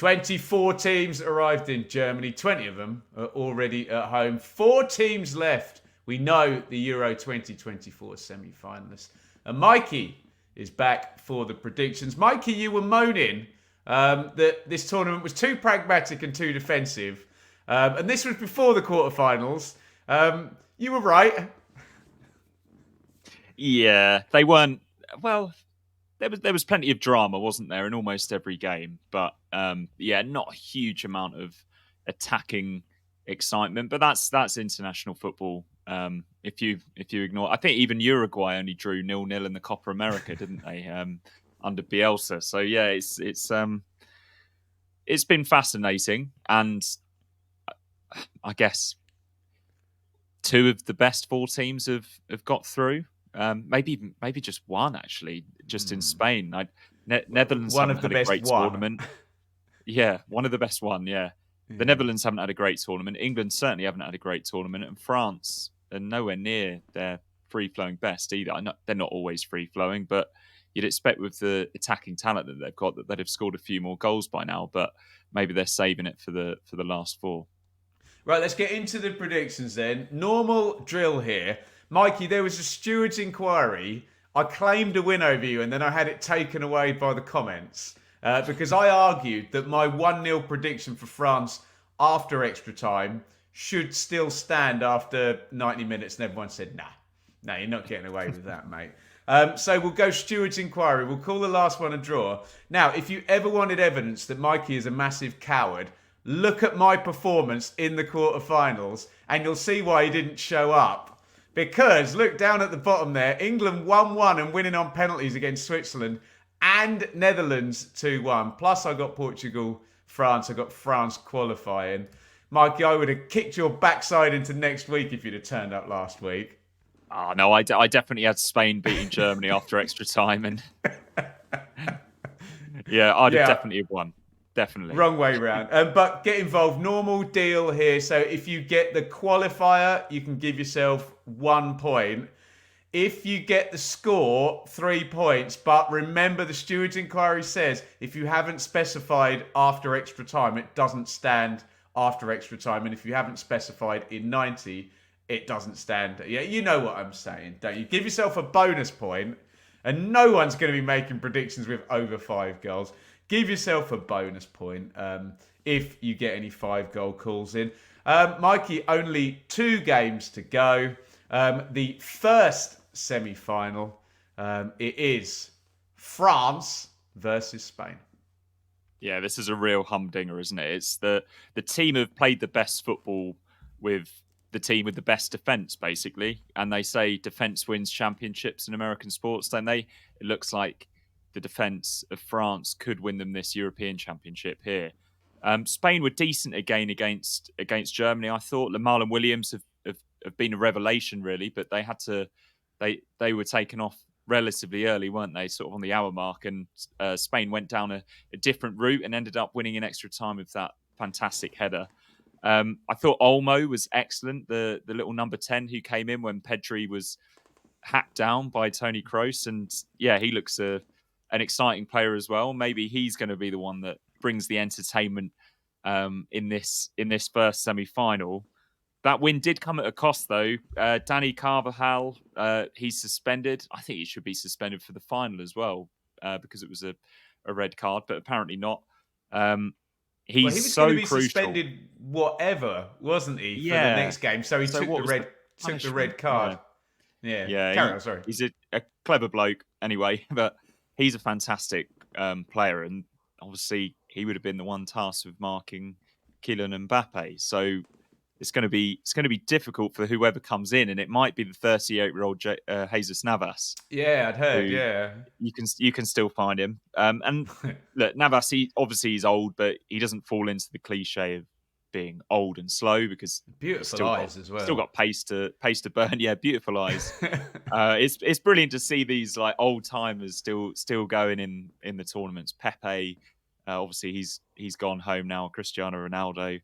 24 teams arrived in Germany. 20 of them are already at home. 4 teams left. We know the Euro 2024 semi-finalists. And Mikey is back for the predictions. Mikey, you were moaning that this tournament was too pragmatic and too defensive. And this was before the quarterfinals. You were right. Yeah, they weren't. Well, there was plenty of drama, wasn't there, in almost every game. But not a huge amount of attacking excitement. But that's international football. If you ignore, I think even Uruguay only drew 0-0 in the Copa America, didn't they? Under Bielsa. So yeah, it's been fascinating, and I guess 2 of the best 4 teams have got through. Maybe just one actually, just in Spain. Netherlands one haven't of the had best a great tournament. Yeah, one of the best one. Yeah, the Netherlands haven't had a great tournament. England certainly haven't had a great tournament, and France are nowhere near their free-flowing best either. I know they're not always free-flowing, but you'd expect with the attacking talent that they've got that they'd have scored a few more goals by now. But maybe they're saving it for the last 4. Right, let's get into the predictions then. Normal drill here. Mikey, there was a steward's inquiry. I claimed a win over you and then I had it taken away by the comments because I argued that my 1-0 prediction for France after extra time should still stand after 90 minutes, and everyone said, nah, you're not getting away with that, mate. So we'll go steward's inquiry. We'll call the last one a draw. Now, if you ever wanted evidence that Mikey is a massive coward, look at my performance in the quarterfinals and you'll see why he didn't show up. Because, look down at the bottom there, England 1-1 and winning on penalties against Switzerland, and Netherlands 2-1. Plus I got Portugal, France. I got France qualifying. Mikey, I would have kicked your backside into next week if you'd have turned up last week. Oh, no, I definitely had Spain beating Germany after extra time. And yeah, I'd have definitely won. Definitely. Wrong way round. But get involved. Normal deal here. So if you get the qualifier, you can give yourself 1 point. If you get the score, 3 points. But remember, the steward's inquiry says if you haven't specified after extra time, it doesn't stand after extra time. And if you haven't specified in 90, it doesn't stand. Yeah, you know what I'm saying, don't you? Give yourself a bonus point, and no one's going to be making predictions with over 5 goals. Give yourself a bonus point if you get any 5-goal calls in. Mikey, only 2 games to go. The first semi-final, it is France versus Spain. Yeah, this is a real humdinger, isn't it? It's the team have played the best football with the team with the best defence, basically. And they say defence wins championships in American sports, don't they? It looks like the defence of France could win them this European Championship here. Spain were decent again against Germany. I thought Lamar and Williams have been a revelation, really, but they had to they were taken off relatively early, weren't they? Sort of on the hour mark, and Spain went down a different route and ended up winning in extra time with that fantastic header. I thought Olmo was excellent, the little number 10 who came in when Pedri was hacked down by Toni Kroos, and yeah, he looks an exciting player as well. Maybe he's going to be the one that brings the entertainment in this first semi-final. That win did come at a cost, though. Dani Carvajal, he's suspended. I think he should be suspended for the final as well because it was a red card, but apparently not. He was so going to be crucial. Suspended whatever, wasn't he, for the next game? So he took the red card. Yeah. Carry on, sorry. He's a clever bloke anyway, but he's a fantastic player, and obviously he would have been the one tasked with marking Kylian Mbappe. So it's going to be difficult for whoever comes in, and it might be the 38-year-old Jesus Navas. Yeah, I'd heard. Yeah, you can still find him. And look, Navas, he's old, but he doesn't fall into the cliche of being old and slow because beautiful eyes as well. Still got pace to burn. Yeah, beautiful eyes. It's brilliant to see these like old timers still going in the tournaments. Pepe, obviously he's gone home now. Cristiano Ronaldo.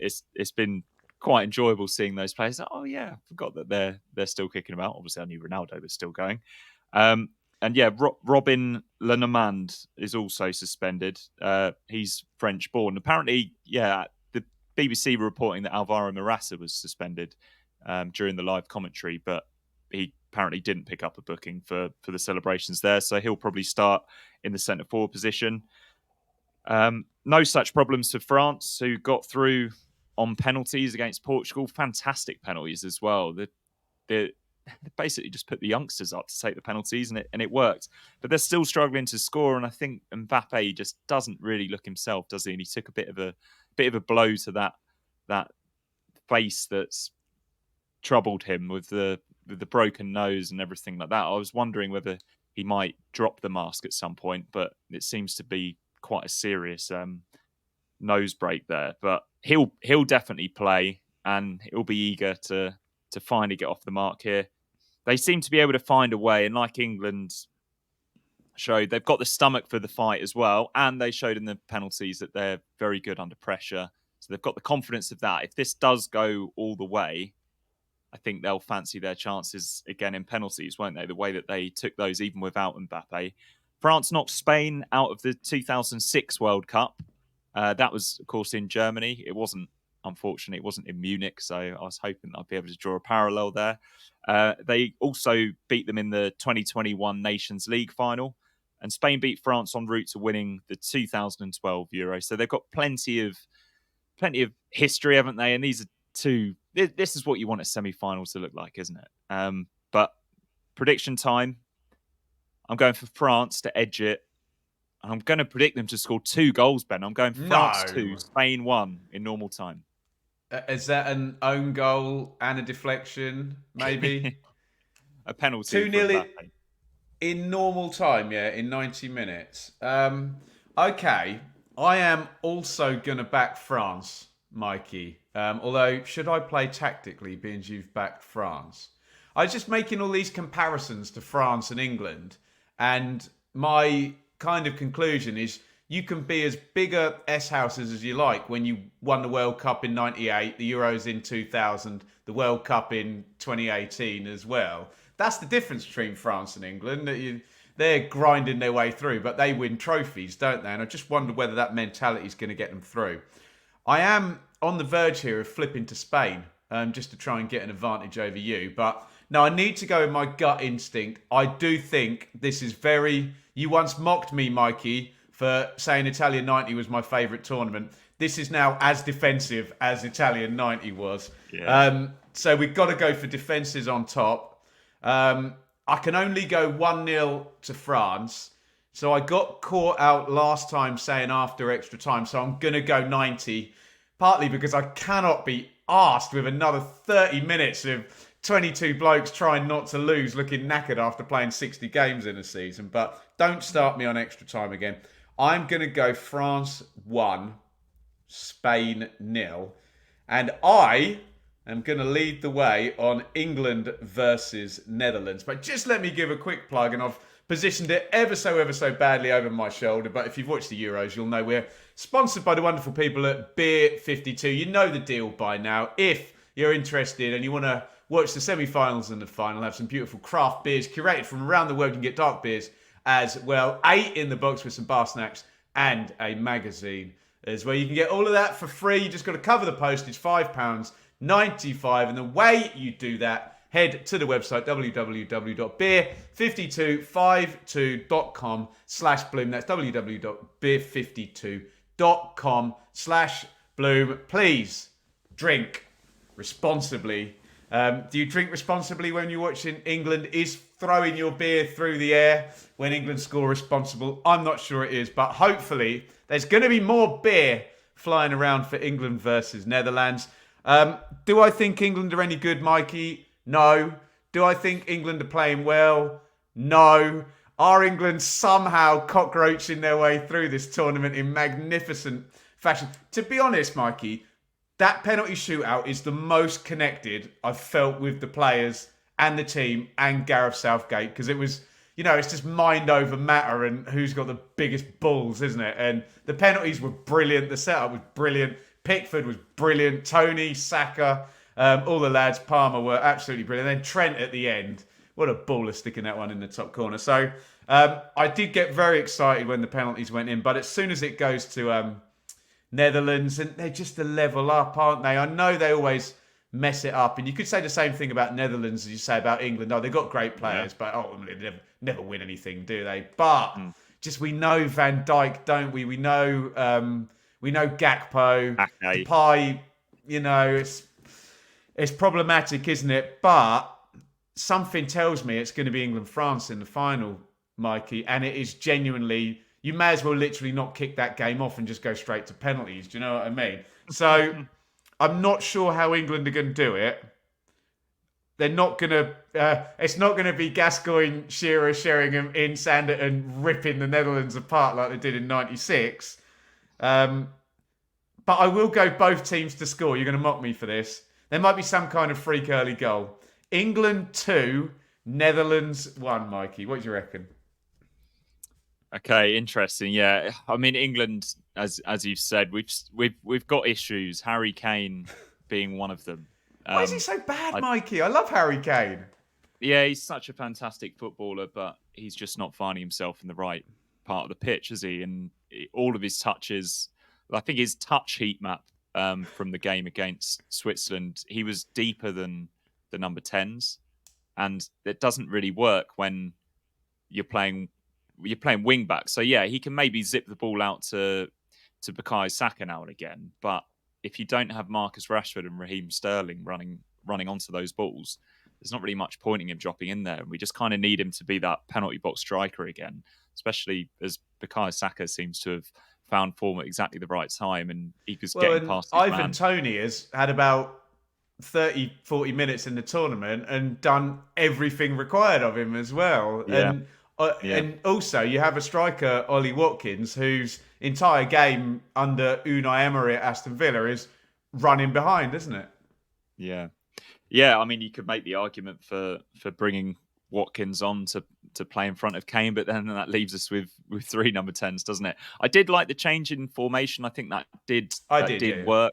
It's been quite enjoyable seeing those players. Oh yeah, I forgot that they're still kicking about. Obviously, I knew Ronaldo was still going. And yeah, Robin Lenormand is also suspended. He's French born. Apparently, yeah, the BBC were reporting that Alvaro Morata was suspended during the live commentary, but he apparently didn't pick up a booking for the celebrations there. So he'll probably start in the centre forward position. No such problems for France, who got through on penalties against Portugal. Fantastic penalties as well. They basically just put the youngsters up to take the penalties, and it worked. But they're still struggling to score, and I think Mbappe just doesn't really look himself, does he? And he took a bit of a blow to that face that's troubled him with the broken nose and everything like that. I was wondering whether he might drop the mask at some point, but it seems to be quite a serious nose break there. But he'll definitely play, and he'll be eager to finally get off the mark here. They seem to be able to find a way, and like England showed, they've got the stomach for the fight as well, and they showed in the penalties that they're very good under pressure. So they've got the confidence of that. If this does go all the way, I think they'll fancy their chances again in penalties, won't they? The way that they took those even without Mbappe. France knocked Spain out of the 2006 World Cup. That was, of course, in Germany. Unfortunately, it wasn't in Munich, so I was hoping I'd be able to draw a parallel there. They also beat them in the 2021 Nations League final, and Spain beat France en route to winning the 2012 Euro. So they've got plenty of history, haven't they? And these are two. This is what you want a semi-final to look like, isn't it? But prediction time. I'm going for France to edge it. I'm going to predict them to score 2 goals, Ben. I'm going France 2, Spain 1 in normal time. Is that an own goal and a deflection, maybe? A penalty. 2-0 in normal time, yeah, in 90 minutes. Okay, I am also going to back France, Mikey. Although, should I play tactically, being you've backed France? I was just making all these comparisons to France and England, and my kind of conclusion is you can be as big a S-houses as you like when you won the World Cup in 98, the Euros in 2000, the World Cup in 2018 as well. That's the difference between France and England. They're grinding their way through, but they win trophies, don't they? And I just wonder whether that mentality is going to get them through. I am on the verge here of flipping to Spain, just to try and get an advantage over you. But no, I need to go with my gut instinct. I do think this is very... You once mocked me, Mikey, for saying Italian 90 was my favourite tournament. This is now as defensive as Italian 90 was. Yeah. So we've got to go for defences on top. I can only go 1-0 to France. So I got caught out last time saying after extra time. So I'm going to go 90, partly because I cannot be arsed with another 30 minutes of 22 blokes trying not to lose, looking knackered after playing 60 games in a season. But don't start me on extra time again. I'm going to go France 1, Spain 0. And I am going to lead the way on England versus Netherlands. But just let me give a quick plug, and I've positioned it ever so badly over my shoulder. But if you've watched the Euros, you'll know we're sponsored by the wonderful people at Beer52. You know the deal by now. If you're interested and you want to watch the semi-finals and the final, have some beautiful craft beers curated from around the world. You can get dark beers as well. 8 in the box with some bar snacks and a magazine as well. You can get all of that for free. You just got to cover the postage, £5.95. And the way you do that, head to the website, www.beer5252.com/bloom. That's www.beer52.com/bloom. Please drink responsibly. Do you drink responsibly when you're watching England? Is throwing your beer through the air when England score responsible? I'm not sure it is, but hopefully there's going to be more beer flying around for England versus Netherlands. Do I think England are any good, Mikey? No. Do I think England are playing well? No. Are England somehow cockroaching their way through this tournament in magnificent fashion? To be honest, Mikey, that penalty shootout is the most connected I've felt with the players and the team and Gareth Southgate, because it was, it's just mind over matter and who's got the biggest balls, isn't it? And the penalties were brilliant. The setup was brilliant. Pickford was brilliant. Tony, Saka, all the lads, Palmer were absolutely brilliant. And then Trent at the end what a baller sticking that one in the top corner. So I did get very excited when the penalties went in, but as soon as it goes to Netherlands, and they're just a level up, aren't they? I know they always mess it up, and you could say the same thing about Netherlands as you say about England. Oh, they've got great players, but ultimately they never win anything, do they? But just we know Van Dijk, don't we? We know Gakpo, Okay. Depay. You know, it's problematic, isn't it? But something tells me it's going to be England-France in the final, Mikey, and it is genuinely. You may as well literally not kick that game off and just go straight to penalties. Do you know what I mean? So I'm not sure how England are going to do it. They're not going to. It's not going to be Gascoigne, Shearer, Sheringham in Sanderton ripping the Netherlands apart like they did in '96. But I will go both teams to score. You're going to mock me for this. There might be some kind of freak early goal. England 2, Netherlands 1. Mikey, what do you reckon? Okay, interesting. Yeah, I mean England, as you've said, we've got issues. Harry Kane being one of them. Why is he so bad, Mikey? I love Harry Kane. Yeah, he's such a fantastic footballer, but he's just not finding himself in the right part of the pitch, is he? And all of his touches, I think his touch heat map from the game against Switzerland, he was deeper than the number 10s, and it doesn't really work when you're playing wing back. So yeah, he can maybe zip the ball out to Bukayo Saka now and again, but if you don't have Marcus Rashford and Raheem Sterling running onto those balls, there's not really much point in him dropping in there. And we just kind of need him to be that penalty box striker again, especially as Bukayo Saka seems to have found form at exactly the right time, and he was getting past his Ivan man. Toney has had about 30, 40 minutes in the tournament and done everything required of him as well. Yeah. And also you have a striker, Ollie Watkins, whose entire game under Unai Emery at Aston Villa is running behind, isn't it? Yeah. Yeah, I mean, you could make the argument for bringing Watkins on to play in front of Kane, but then that leaves us with 3 number 10s, doesn't it? I did like the change in formation. I think that did work.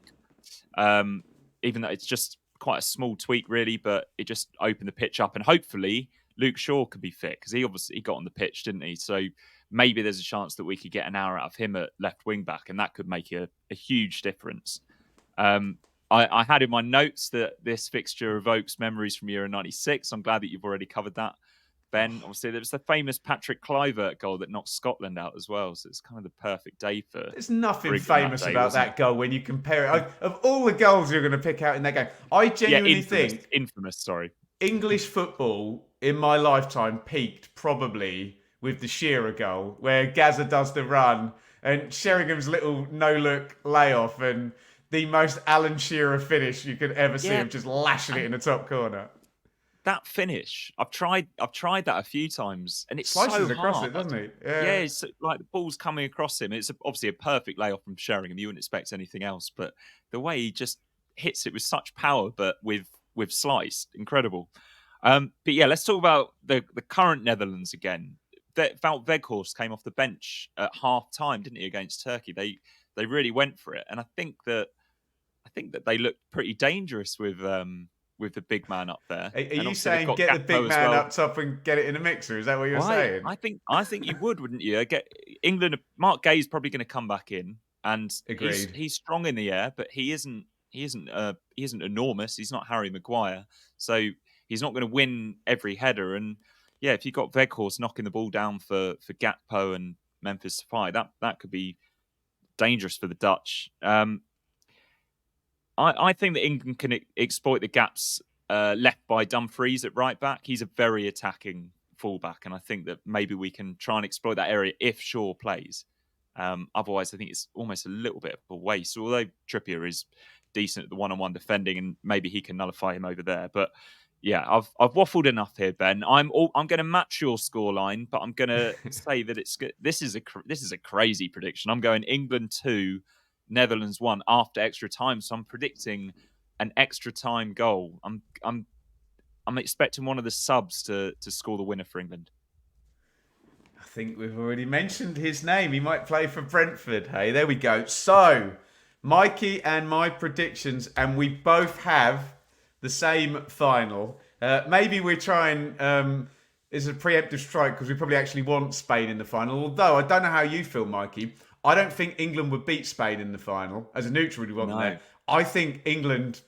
Even though it's just quite a small tweak, really, but it just opened the pitch up, and hopefully Luke Shaw could be fit, because he got on the pitch, didn't he? So maybe there's a chance that we could get an hour out of him at left wing back, and that could make a huge difference. I had in my notes that this fixture evokes memories from Euro 96. I'm glad that you've already covered that, Ben. Obviously, there was the famous Patrick Kluivert goal that knocked Scotland out as well, so it's kind of the perfect day for... There's nothing famous about that goal when you compare it. Of all the goals you're going to pick out in that game, I genuinely think... Infamous, sorry. English football in my lifetime peaked probably with the Shearer goal, where Gazza does the run and Sheringham's little no-look layoff, and the most Alan Shearer finish you could ever see of just lashing it in the top corner. That finish, I've tried that a few times, and it's slices so across hard. It, doesn't it? Yeah, it's like the ball's coming across him. It's obviously a perfect layoff from Sheringham. You wouldn't expect anything else, but the way he just hits it with such power, but with slice, incredible. But yeah, let's talk about the current Netherlands again. Wout Weghorst came off the bench at half time, didn't he, against Turkey? They really went for it, and I think that they looked pretty dangerous with the big man up there. Are you saying get the big man up top and get it in a mixer? Is that what you're saying? I think you would, wouldn't you? Get England. Mark Gay's probably going to come back in, and he's strong in the air, but he isn't enormous. He's not Harry Maguire, so he's not going to win every header. And yeah, if you've got Weghorst knocking the ball down for Gakpo and Memphis Depay, that could be dangerous for the Dutch. I think that England can exploit the gaps left by Dumfries at right back. He's a very attacking fullback, and I think that maybe we can try and exploit that area if Shaw plays. Otherwise, I think it's almost a little bit of a waste. Although Trippier is decent at the one-on-one defending, and maybe he can nullify him over there. But yeah, I've waffled enough here, Ben. I'm going to match your scoreline, but I'm going to say that this is a crazy prediction. I'm going England 2, Netherlands 1 after extra time. So I'm predicting an extra time goal. I'm expecting one of the subs to score the winner for England. I think we've already mentioned his name. He might play for Brentford. Hey, there we go. So, Mikey and my predictions, and we both have the same final. Maybe we're trying. It's a preemptive strike because we probably actually want Spain in the final. Although I don't know how you feel, Mikey. I don't think England would beat Spain in the final. As a neutral, we want them No. there. I think England,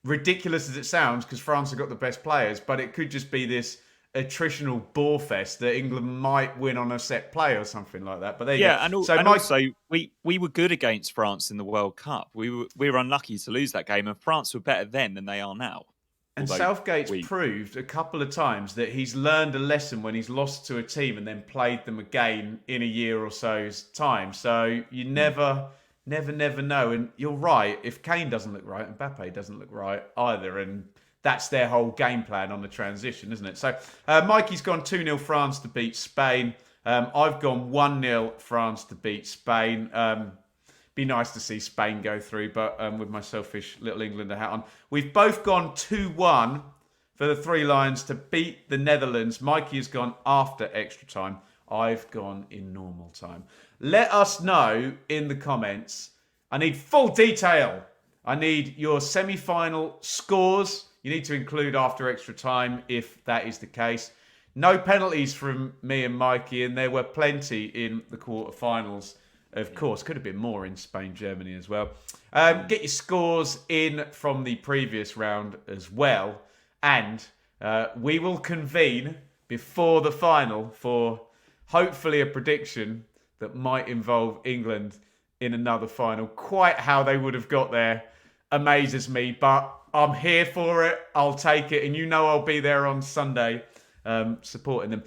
ridiculous as it sounds, because France have got the best players, but it could just be this attritional bore fest that England might win on a set play or something like that. But there you go. And, So also we were good against France in the World Cup. We were unlucky to lose that game, and France were better then than they are now. And Although Southgate's proved a couple of times that he's learned a lesson when he's lost to a team and then played them again in a year or so's time. So you never know. And you're right. If Kane doesn't look right, Mbappe doesn't look right either. And that's their whole game plan on the transition, isn't it? So Mikey's gone 2-0 France to beat Spain. I've gone 1-0 France to beat Spain. Be nice to see Spain go through, but with my selfish little Englander hat on. We've both gone 2-1 for the Three Lions to beat the Netherlands. Mikey has gone after extra time. I've gone in normal time. Let us know in the comments. I need full detail. I need your semi-final scores. You need to include after extra time if that is the case. No penalties from me and Mikey, and there were plenty in the quarterfinals. Of course, could have been more in Spain, Germany as well. Get your scores in from the previous round as well. And we will convene before the final for hopefully a prediction that might involve England in another final. Quite how they would have got there amazes me, but I'm here for it. I'll take it. And you know I'll be there on Sunday supporting them.